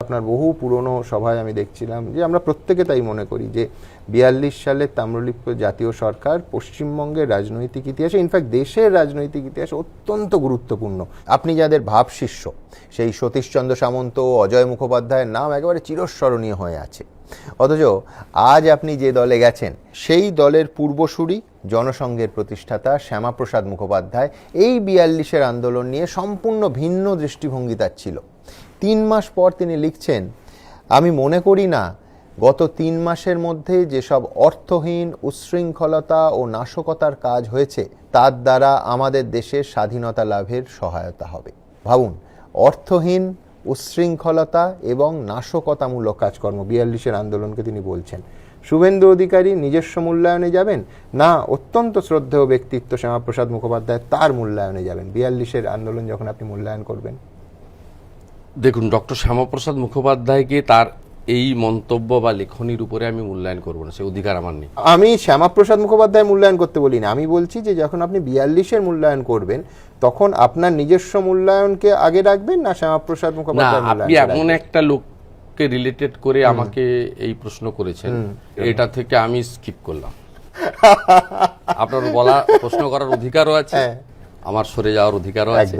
আপনার বহু পুরনো সভায় আমি দেখছিলাম যে আমরা প্রত্যেকে তাই মনে করি যে 42 সালের তাম্রলিপ্ত জাতীয় সরকার পশ্চিমবঙ্গের রাজনৈতিক ইতিহাসে, ইনফ্যাক্ট দেশের রাজনৈতিক ইতিহাসে অত্যন্ত গুরুত্বপূর্ণ। আপনি যাদের ভাবশিষ্য, সেই সতীশচন্দ্র সামন্ত, অজয় মুখোপাধ্যায়ের নাম একেবারে চিরস্মরণীয় হয়ে আছে, অথচ আজ আপনি যে দলে গেছেন সেই দলের পূর্বসূরি জনসংঘের প্রতিষ্ঠাতা শ্যামাপ্রসাদ মুখোপাধ্যায় এই 42-এর আন্দোলন নিয়ে সম্পূর্ণ ভিন্ন দৃষ্টিভঙ্গি তার ছিল। 3 মাস পর তিনি লিখছেন, আমি মনে করি না গত 3 মাসের মধ্যে যেসব অর্থহীন উচ্ছৃঙ্খলতা ও নাশকতার কাজ হয়েছে তার দ্বারা আমাদের দেশের স্বাধীনতা লাভের সহায়তা হবে। ভাবুন, অর্থহীন, উচ্ছৃঙ্খলতা এবং নাশকতামূলক কাজকর্ম 42-এর আন্দোলনকে তিনি বলছেন। শুভেন্দু অধিকারী নিজস্ব মূল্যায়নে যাবেন না অত্যন্ত শ্রদ্ধেয় ব্যক্তিত্ব শ্যামাপ্রসাদ মুখোপাধ্যায় তার মূল্যায়নে যাবেন? 42-এর আন্দোলন যখন আপনি মূল্যায়ন করবেন, দেখুন, ডক্টর শ্যামাপ্রসাদ মুখোপাধ্যায়কে তার এই মন্তব্য বা লেখনির উপরে আমি মূল্যায়ন করবো না, সে অধিকার আমার নেই। আমি শ্যামাপ্রসাদ মুখোপাধ্যায় মূল্যায়ন করতে বলি না, আমি বলছি যে যখন আপনি 42-এর মূল্যায়ন করবেন তখন আপনার নিজস্ব মূল্যায়নকে আগে রাখবেন না শ্যামাপ্রসাদ না, মুখোপাধ্যায় আপনি এমন একটা লোককে রিলেটেড করে আমাকে এই প্রশ্ন করেছেন, এটা থেকে আমি স্কিপ করলাম। আপনার বলা প্রশ্ন করার অধিকারও আছে, আমার সরে যাওয়ার অধিকারও আছে,